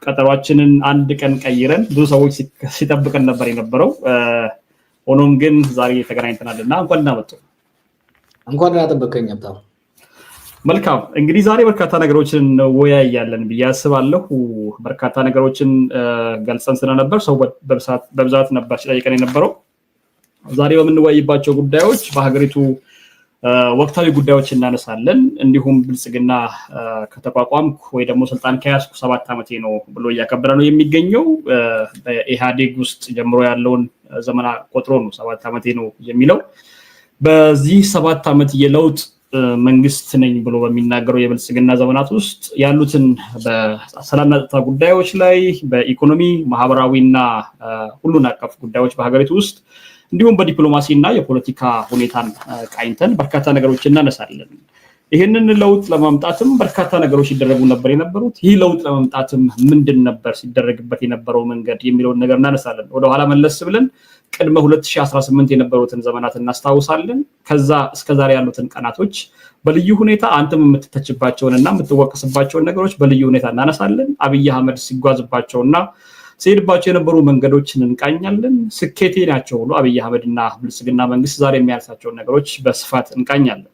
ቀጠሯችንን አንድ ቀን ቀይረን ብዙ ሰዎች ሲጠብቀን ነበር የነበረው ሆኖም ግን ዛሬ ተገናኝተናልና እንኳን እናመጡ እንኳን እናጠበቀኝ አጣው መልካም እንግዲህ ዛሬ በርካታ ነገሮችን ወያያለን በያስባለሁ በርካታ ነገሮችን ገልጸን ስለነበር ሰው በብዛት ነበር ሲጠይቀን የነበረው ዛሬ በምንወያይባቸው ጉዳዮች በሀገሪቱ ወቅታዊ ጉዳዮች እናነሳለን እንዲሁም ብልጽግና ከተቋቋምኩ ወይ ደግሞ ስልጣን ከያዝኩ 7 ዓመቴ ነው ብሎ ያከበረ ነው የሚገኘው በኢሃዴግ ውስጥ ጀምሮ ያለውን ዘመን ቆጥሮ ነው 7 ዓመቴ ነው የሚለው በዚህ 7 ዓመት የለውጥ መንግስት ነኝ ብሎ በሚናገረው የብልጽግና ዘመናት ውስጥ ያሉትን በሰላምና ጸጥታ ጉዳዮች ላይ በኢኮኖሚ ማህበራዊና ሁሉን አቀፍ ጉዳዮች በሀገሪቱ ውስጥ እንዲሁም በዲፕሎማሲና የፖለቲካ ሁኔታን ቃኝተን በርካታ ነገሮችን እናነሳለን ይሄንን ለውጥ ለማምጣትም በርካታ ነገሮች ይደረጉ ነበር የነበሩት ይህ ለውጥ ለማምጣትም ምንድን ነበር ሲደረግበት የነበረው መንገድ የሚለው ነገር እናነሳለን ወደ ኋላ መለስ ብለን ቅድመ 2018 የነበሩትን ዘመናት እናስታውሳለን ከዛ እስከ ዛሬ ያሉትን ቀናቶች በልዩ ሁኔታ አንተም የምትተችባቸውንና የምትወቀስባቸውን ነገሮች በልዩ ሁኔታ እናነሳለን አብይ አህመድ ሲጓዝባቸውና ሲሄድባቸው የነበሩ መንገዶችን እንቃኛለን ስኬቴ ናቸው ብሎ አብይ አህመድና ብልጽግና መንግስት ዛሬ የሚያነሳቸው ነገሮች በስፋት እንቃኛለን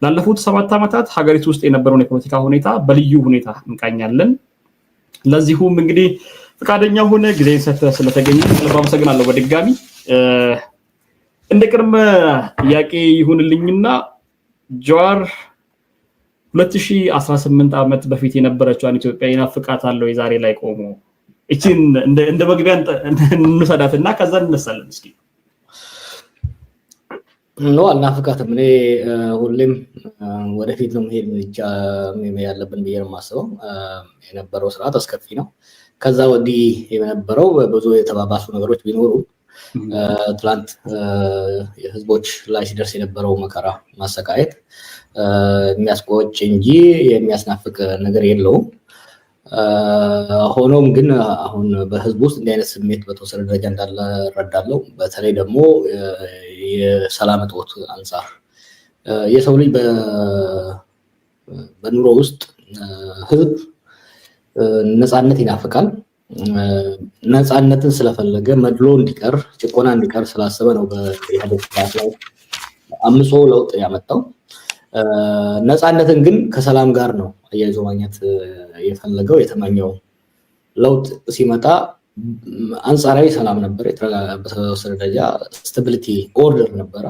ላለፉት 7 ዓመታት ሀገሪቱ ውስጥ የነበረውን የፖለቲካ ሁኔታ በልዩ ሁኔታ እንቃኛለን ለዚሁም እንግዲህ ፍቃደኛ ሆነ ጊዜ ስለተገኘ ልብ አመሰግናለሁ በድጋሚ እንደቅርመ ጥያቄ ይሁንልኝና ጀዋር 2018 ዓመት በፊት የነበረችው ኢትዮጵያ ይናፍቃታል የዛሬ ላይ ቆሞ እቺን እንደ መግቢያ እንሰዳትና ከዛ እንነሳለን እስኪ ነው አናፍቃትም እኔ ሁሌም ወደፊት ነው መሄድ ያለብን ብዬ ነው የማስበው የነበረው ስርዓት አስከፊ ነው ከዛ ወዲህ የነበረው ብዙ የተባባሱ ነገሮች ቢኖሩ ትላንት የህዝቦች ላይ ሲደርስ የነበረው መከራ ማሰቃየት የሚያስቆጭ እንጂ የሚያስናፍቅ ነገር የለውም ሆኖም ግን አሁን በህዝብ ውስጥ እንዲህ አይነት ስሜት በተወሰነ ደረጃ እንዳለ ረዳለው በተለይ ደግሞ የሰላም እጦት አንፃር የሰው ልጅ በኑሮ ውስጥ ህዝብ ነፃነት ይናፍቃል ነፃነትን ስለፈለገ መድሎ እንዲቀር ጭቆና እንዲቀር ስላሰበ ነው በኢህአዴግ ስርዓት ላይ አምጾ ለውጥ ያመጣው ነፃነትን ግን ከሰላም ጋር ነው አያይዞ ማግኘት የፈለገው የተመኘው ለውጥ ሲመጣ አንጻራዊ ሰላም ነበር በተወሰነ ደረጃ ስታቢሊቲ ኦርደር ነበር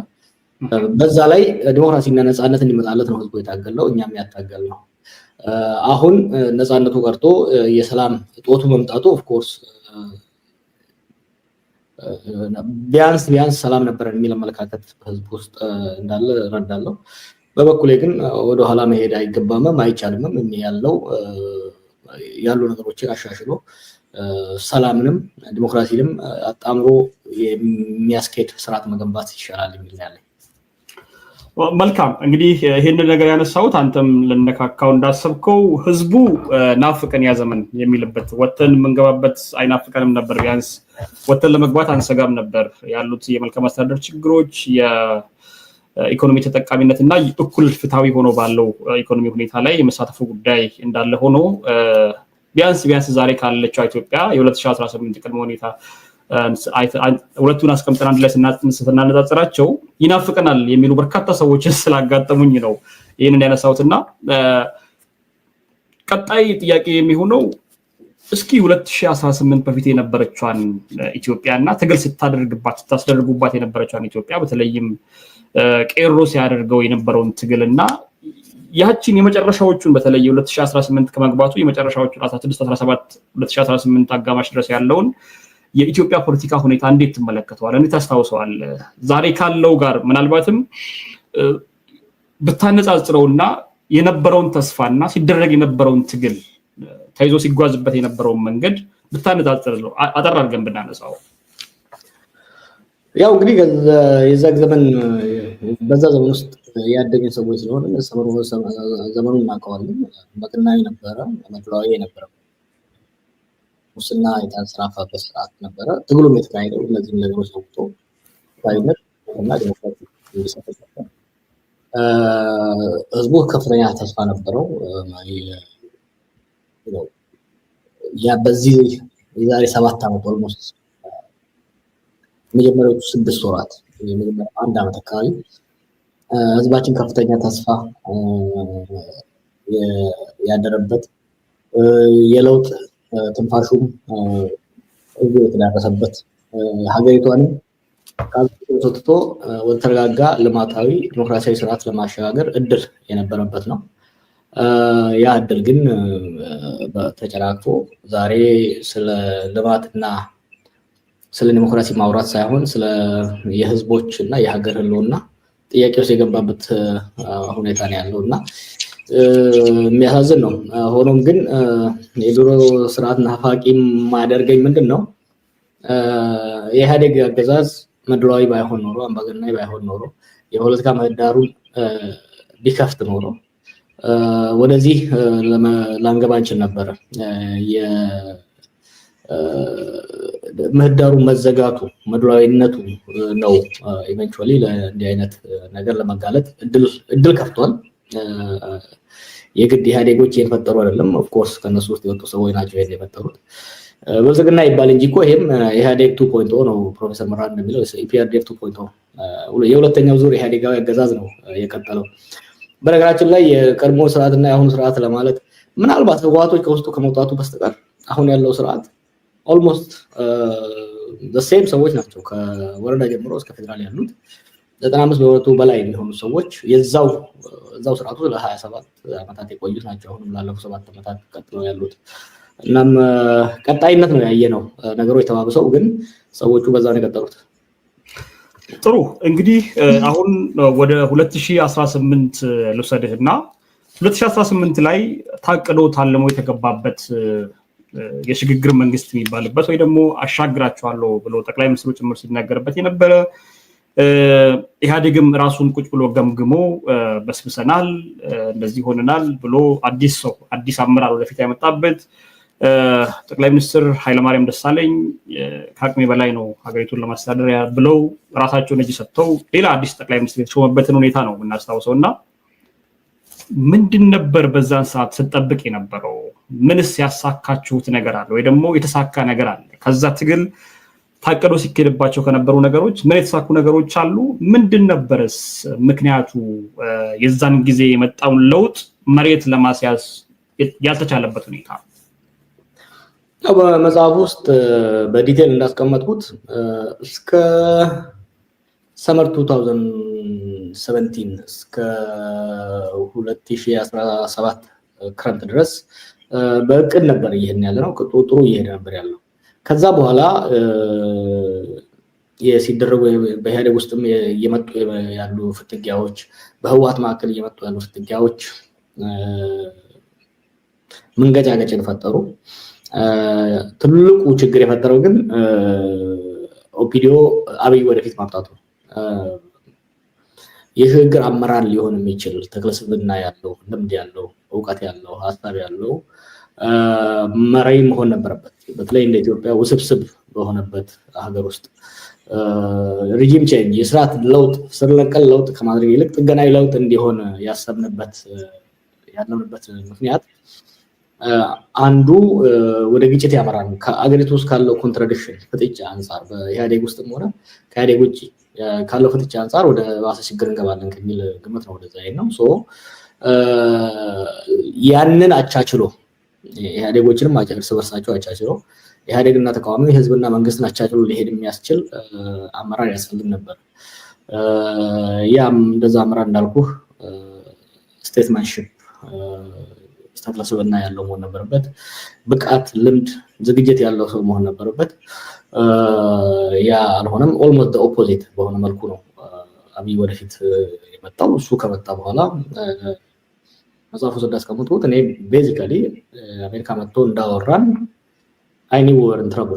በዛ ላይ ዲሞክራሲና ነፃነት እንዲመጣለት ነው ህዝቡ የታገለው እኛም ያታገል ነው አሁን ነፃነቱ ቀርቶ የሰላም እጦቱ መምጣቱ ኦፍ ኮርስ ቢያንስ ሰላም ነበር የሚል አመለካከት ህዝብ ውስጥ እንዳለ ረዳለው በበኩሌ ግን ወደ ኋላ መሄድ አይገባምም አይቻልምም የሚያለው ያሉ ነገሮችን አሻሽሎ ሰላምንም ዲሞክራሲንም አጣምሮ የሚያስኬድ ስርዓት መገንባት ይሻላል የሚል ያለኝ መልካም እንግዲህ ይሄንን ነገር ያነሳውት አንተም ለነካካው እንዳሰብከው ህዝቡ ናፍቀን ያዘመን የሚልበት ወተን መንገባበት አይናፍቀንም ነበር ቢያንስ ወተን ለመግባት አንሰጋም ነበር ያሉት የመልካም አስተዳደር ችግሮች የኢኮኖሚ ተጠቃሚነትና እኩል ፍትሃዊ ሆኖ ባለው ኢኮኖሚ ሁኔታ ላይ የመሳተፉ ጉዳይ እንዳለ ሆኖ ቢያንስ ዛሬ ካለችው ኢትዮጵያ የ2018 ቅድመ ሁኔታ ሁለቱን አስቀምጠን አንድ ላይ ስናነጻጽራቸው ይናፍቀናል የሚሉ በርካታ ሰዎች ስላጋጠሙኝ ነው ይሄንን ያነሳውትና ቀጣይ ጥያቄ የሚሆነው እስኪ 2018 በፊት የነበረችዋን ኢትዮጵያና ትግል ስታስደርጉባት የነበረችዋን ኢትዮጵያ በተለይም ቄሮ ሲያደርገው የነበረውን ትግልና ያቺን የመጨረሻዎቹን በተለይ 2018 ከመግባቱ የመጨረሻዎቹን 16 17 2018 አጋማሽ ድረስ ያለውን የኢትዮጵያ ፖለቲካ ሁኔታ እንዴት ተመለከተዋል እንዴት ታስታውሰዋል ዛሬ ካለው ጋር ምናልባትም በታነጻጽረውና የነበረውን ተስፋና ሲደረግ የነበረውን ትግል ታይዞ ሲጓዝበት የነበረውን መንገድ በታነጻጽረው አጠር አድርገን ብናነሳው ያው እንግዲህ የዛ ዘመን በዛ ዘመን ውስጥ ያደገ ሰዎች ስለሆነ ዘመኑን ማቀዋለን በቅናይ ነበረ መጥላዊ ነበረ ሙስና የተንሰራፋበት ስርዓት ነበረ ትግሉም የተካሄደው እነዚህ ነገሮች ወጥቶ ታይነት እና ዲሞክራሲ ይሰፈሰፈ ህዝቡ ከፍተኛ ተስፋ ነበረው ያ በዚህ የዛሬ 7 ዓመት ኦልሞስት መጀመሪያዎቹ 6 ወራት የመጀመሪያው 1 ዓመት አካባቢ ህዝባችን ከፍተኛ ተስፋ ያደረበት የለውጥ ትንፋሹም ህዝቡ የተዳረሰበት ሀገሪቷንም ከአጥቶ ወደ ተረጋጋ ልማታዊ ዲሞክራሲያዊ ስርዓት ለማሸጋገር እድል የነበረበት ነው። ያ እድል ግን ተጨናቅፎ ዛሬ ስለ ልማትና ስለ ዲሞክራሲ ማውራት ሳይሆን ስለ የህዝቦች እና የሀገር ህልውና ጥያቄ ውስጥ የገባበት ሁኔታ ነው ያለውና የሚያሳዝን ነው። ሆኖም ግን የድሮ ስርዓት ናፋቂ ማያደርገኝ ምንድነው የኢህአዴግ አገዛዝ መድሏዊ ባይሆን ኖሮ አምባገነናዊ ባይሆን ኖሮ የፖለቲካ ምህዳሩን ቢከፍት ኖሮ ወደዚህ ላንገባ እንችል ነበር። ምህዳሩ መዘጋቱ መድሏዊነቱ ነው ኢቨንቹዋሊ ለእንዲህ አይነት ነገር ለመጋለጥ እድል ከፍቷል። የግድ ኢህአዴጎች የፈጠሩ አይደለም። ኦፍ ኮርስ ከነሱ ውስጥ የወጡ ሰዎች ናቸው ይሄን የፈጠሩት። ብልጽግና ይባል እንጂ እኮ ይሄም ኢህአዴግ 2.0 ነው። ፕሮፌሰር መራን እንደሚለው ኢፒአርዲኤፍ 2.0 የሁለተኛው ዙር ኢህአዴጋዊ አገዛዝ ነው የቀጠለው። በነገራችን ላይ የቀድሞ ስርዓትና የአሁኑ ስርዓት ለማለት ምናልባት ህወሓቶች ከውስጡ ከመውጣቱ በስተቀር አሁን ያለው ስርዓት ኦልሞስት ሴም ሰዎች ናቸው። ከወረዳ ጀምሮ እስከ ፌደራል ያሉት 95% በላይ የሚሆኑ ሰዎች የዛው ስርዓቱ ለ27 ዓመታት የቆዩት ናቸው። አሁንም ላለፉት 7 ዓመታት ቀጥለው ያሉት እናም ቀጣይነት ነው ያየነው። ነገሮች ተባብሰው ግን ሰዎቹ በዛ ነው የቀጠሉት። ጥሩ እንግዲህ አሁን ወደ 2018 ልውሰድህና 2018 ላይ ታቅዶ ታልሞ የተገባበት የሽግግር መንግስት የሚባልበት ወይ ደግሞ አሻግራቸዋለሁ ብሎ ጠቅላይ ሚኒስትሩ ጭምር ሲናገርበት የነበረ ኢህአዴግም ራሱን ቁጭ ብሎ ገምግሞ በስብሰናል እንደዚህ ሆነናል ብሎ አዲስ አመራር ወደፊት ያመጣበት ጠቅላይ ሚኒስትር ኃይለማርያም ደሳለኝ ከአቅሜ በላይ ነው ሀገሪቱን ለማስተዳደር ብለው ራሳቸውን እጅ ሰጥተው ሌላ አዲስ ጠቅላይ ሚኒስትር የተሾመበትን ሁኔታ ነው የምናስታውሰውና ምንድን ነበር በዛን ሰዓት ስጠብቅ የነበረው? ምንስ ያሳካችሁት ነገር አለ ወይ ደግሞ የተሳካ ነገር አለ? ከዛ ትግል ታቀዶ ሲከደባቸው ከነበሩ ነገሮች ምን የተሳኩ ነገሮች አሉ? ምንድን ነበርስ ምክንያቱ የዛን ጊዜ የመጣውን ለውጥ መሬት ለማስያዝ ያልተቻለበት ሁኔታ? በመጽሐፍ ውስጥ በዲቴል እንዳስቀመጥኩት እስከ ሰመር 2017 እስከ 2017 ክረምት ድረስ በእቅድ ነበር ይሄን ያለው ጥሩ እየሄደ ነበር ያለው። ከዛ በኋላ ሲደረጉ በኢህአዴግ ውስጥም እየመጡ ያሉ ፍትጊያዎች በህወሓት መካከል እየመጡ ያሉ ፍትጊያዎች መንገጫገጭን ፈጠሩ። ትልቁ ችግር የፈጠረው ግን ኦፒዲዮ አብይ ወደፊት ማምጣቱ የሽግግር አመራር ሊሆን የሚችል ተክለስብዕና ያለው ልምድ ያለው እውቀት ያለው ሀሳብ ያለው መሪ መሆን ነበረበት። በተለይ እንደ ኢትዮጵያ ውስብስብ በሆነበት ሀገር ውስጥ ሪጂም ቼንጅ የስርዓት ለውጥ ስር ነቀል ለውጥ ከማድረግ ይልቅ ጥገናዊ ለውጥ እንዲሆን ያለምንበት ምክንያት አንዱ ወደ ግጭት ያመራል። ከአገሪቱ ውስጥ ካለው ኮንትራዲክሽን ፍጥጫ አንፃር በኢህአዴግ ውስጥም ሆነ ከኢህአዴግ ውጭ ካለው ፍጥጫ አንፃር ወደ ባሰ ችግር እንገባለን ከሚል ግምት ነው ወደዛ ነው። ያንን አቻችሎ ኢህአዴጎችንም እርስ በርሳቸው አቻችሎ ኢህአዴግና ተቃዋሚ ህዝብና መንግስትን አቻችሎ ሊሄድ የሚያስችል አመራር ያስፈልግ ነበር። ያም እንደዛ አመራር እንዳልኩህ ስቴትመንትሺፕ ተክለስብዕና ያለው መሆን ነበረበት። ብቃት፣ ልምድ፣ ዝግጅት ያለው ሰው መሆን ነበረበት። ያ አልሆነም። ኦልሞስት ኦፖዚት በሆነ መልኩ ነው አብይ ወደፊት የመጣው። እሱ ከመጣ በኋላ መጽሐፉ እንዳስቀመጥኩት እኔ ቤዚካሊ አሜሪካ መጥቶ እንዳወራን አይኒ ወር እንትረቡ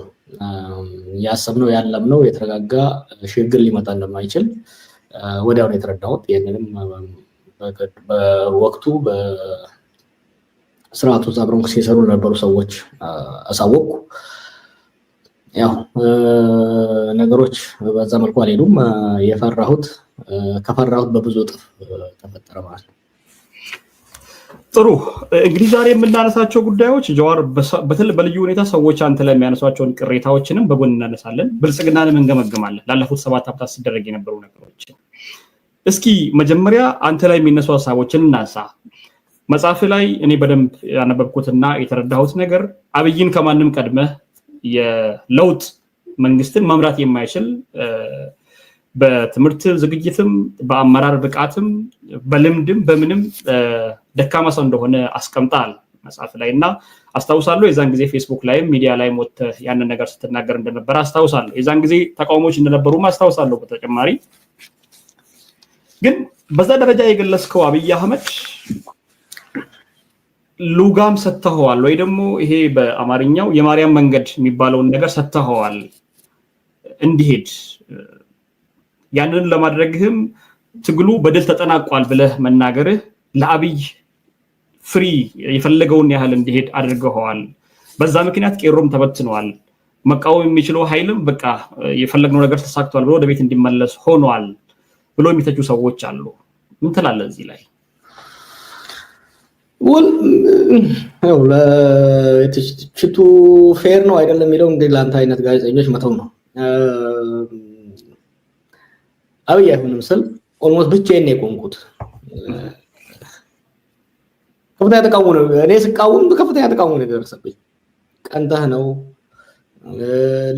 ያሰብነው ያለምነው የተረጋጋ ሽግግር ሊመጣ እንደማይችል ወዲያው ነው የተረዳሁት። ይሄንንም በወቅቱ በስርዓቱ አብረው ሲሰሩ ለነበሩ ሰዎች አሳወቁ። ያው ነገሮች በዛ መልኩ አልሄዱም። ከፈራሁት በብዙ እጥፍ ተፈጠረ ማለት ነው። ጥሩ እንግዲህ ዛሬ የምናነሳቸው ጉዳዮች ጀዋር በልዩ ሁኔታ ሰዎች አንተ ላይ የሚያነሷቸውን ቅሬታዎችንም በጎን እናነሳለን፣ ብልጽግናንም እንገመግማለን። ላለፉት 7 ዓመታት ሲደረግ የነበሩ ነገሮች እስኪ መጀመሪያ አንተ ላይ የሚነሱ ሀሳቦችን እናንሳ። መጽሐፍ ላይ እኔ በደንብ ያነበብኩትና የተረዳሁት ነገር አብይን ከማንም ቀድመህ የለውጥ መንግስትን መምራት የማይችል በትምህርት ዝግጅትም በአመራር ብቃትም በልምድም በምንም ደካማ ሰው እንደሆነ አስቀምጣል መጽሐፍ ላይ እና አስታውሳለሁ የዛን ጊዜ ፌስቡክ ላይም ሚዲያ ላይም ወጥተህ ያንን ነገር ስትናገር እንደነበር አስታውሳለሁ። የዛን ጊዜ ተቃውሞች እንደነበሩም አስታውሳለሁ። በተጨማሪ ግን በዛ ደረጃ የገለጽከው አብይ አህመድ ሉጋም ሰጥተኸዋል ወይ ደግሞ ይሄ በአማርኛው የማርያም መንገድ የሚባለውን ነገር ሰጥተኸዋል እንዲሄድ ያንን ለማድረግህም ትግሉ በድል ተጠናቋል ብለህ መናገርህ ለአብይ ፍሪ የፈለገውን ያህል እንዲሄድ አድርገዋል። በዛ ምክንያት ቄሮም ተበትኗል። መቃወም የሚችለው ኃይልም በቃ የፈለግነው ነገር ተሳክቷል ብሎ ወደ ቤት እንዲመለስ ሆኗል ብሎ የሚተቹ ሰዎች አሉ። ምን ትላለህ እዚህ ላይ? ለትችቱ ፌር ነው አይደለም የሚለው እንግዲህ ለአንተ አይነት ጋዜጠኞች መተው ነው። አብይ አይሆንም ስል ኦልሞስት ብቻዬን ነው የቆምኩት። ከፍተኛ ተቃውሞ ነው። እኔ ስቃወም ከፍተኛ ተቃውሞ ነው የደረሰብኝ። ቀንተህ ነው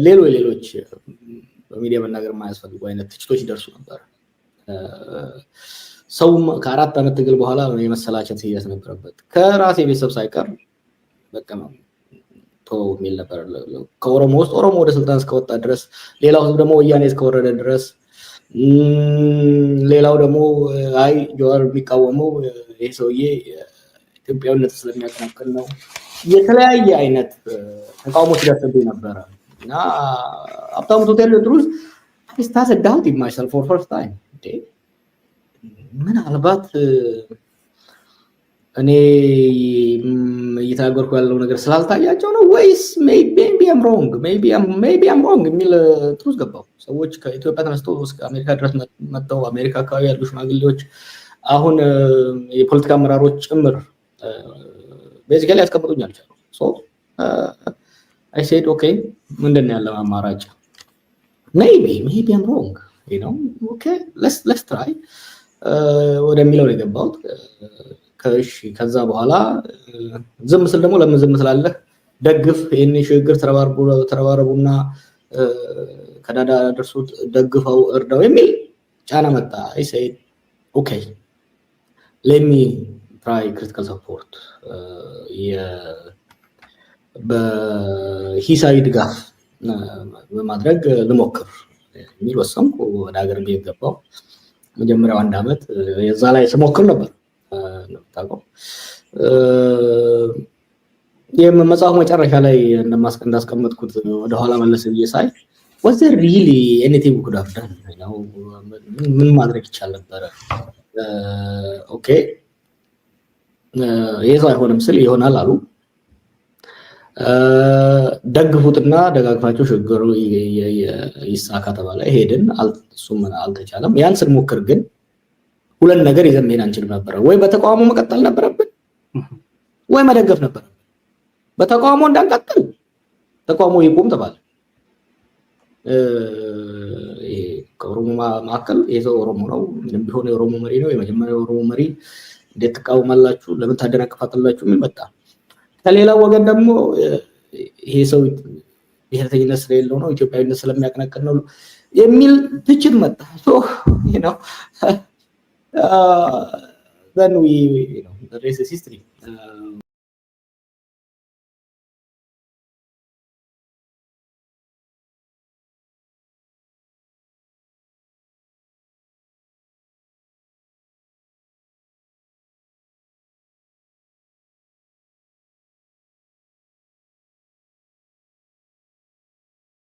ሌሎች በሚዲያ መናገር የማያስፈልጉ አይነት ትችቶች ይደርሱ ነበር። ሰውም ከ4 ዓመት ትግል በኋላ የመሰላቸት ሂደት ነበረበት። ከራሴ ቤተሰብ ሳይቀር በቃ ነው ተው የሚል ነበር። ከኦሮሞ ውስጥ ኦሮሞ ወደ ስልጣን እስከወጣ ድረስ፣ ሌላው ህዝብ ደግሞ ወያኔ እስከወረደ ድረስ፣ ሌላው ደግሞ አይ ጀዋር የሚቃወመው ይሄ ሰውዬ ኢትዮጵያዊነት ስለሚያቀነቅን ነው። የተለያየ አይነት ተቃውሞ ሲደርስብኝ ነበረ እና ሀብታሙ ሆቴል ድሩስ ስታሰዳሁት ይማይሰል ፎር ፈርስት ታይም ምናልባት እኔ እየተናገርኩ ያለው ነገር ስላልታያቸው ነው ወይስ ሜቢ አም ሮንግ የሚል ትሩዝ ገባው። ሰዎች ከኢትዮጵያ ተነስተው እስከ አሜሪካ ድረስ መጥተው አሜሪካ አካባቢ ያሉ ሽማግሌዎች አሁን የፖለቲካ አመራሮች ጭምር ቤዚካሊ ያስቀምጡኝ አልቻሉ። ሶ አይ ሴድ ኦኬ ምንድነው ያለው አማራጭ? ሜቢ አም ሮንግ ኦኬ ሌትስ ትራይ ወደሚለው ነው የገባሁት። ከዛ በኋላ ዝም ስል ደግሞ ለምን ዝም ስላለህ ደግፍ፣ ይሄን ሽግግር ተረባረቡና ከዳዳ ደርሱት ደግፈው እርዳው የሚል ጫና መጣ። አይ ሴድ ኦኬ ሌት ሚ ትራይ ክሪቲካል ሰፖርት በሂሳዊ ድጋፍ በማድረግ ልሞክር የሚል ወሰንኩ። ወደ ሀገር ቤት ገባሁ። መጀመሪያው 1 ዓመት የዛ ላይ ስሞክር ነበር ነው የመጽሐፉ መጨረሻ ላይ እንዳስቀመጥኩት ወደኋላ መለስ ብዬ ሳይ was there really anything we could have done ምን ማድረግ ይቻል ነበረ? ኦኬ ይሄው አይሆንም ስል ይሆናል አሉ። ደግፉትና ደጋግፋቸው ሽግግሩ ይሳካ ተባለ። ሄድን፣ እሱም አልተቻለም። ያን ስንሞክር ግን ሁለት ነገር ይዘን መሄድ አንችልም ነበር። ወይ በተቃውሞ መቀጠል ነበረብን ወይ መደገፍ ነበረብን። በተቃውሞ እንዳንቀጥል ተቃውሞ ይቆም ተባለ። ይሄ ከኦሮሞ ማዕከል ይሄ ሰው ኦሮሞ ነው፣ ምንም ቢሆን የኦሮሞ መሪ ነው፣ የመጀመሪያው ኦሮሞ መሪ፣ እንዴት ተቃውማላችሁ? ለምን ታደናቅፋላችሁ? ምን መጣ። ከሌላ ወገን ደግሞ ይሄ ሰው ብሔርተኝነት ስለሌለው ነው፣ ኢትዮጵያዊነት ስለሚያቀነቅን ነው የሚል ትችት መጣ። ሶ then we the rest is history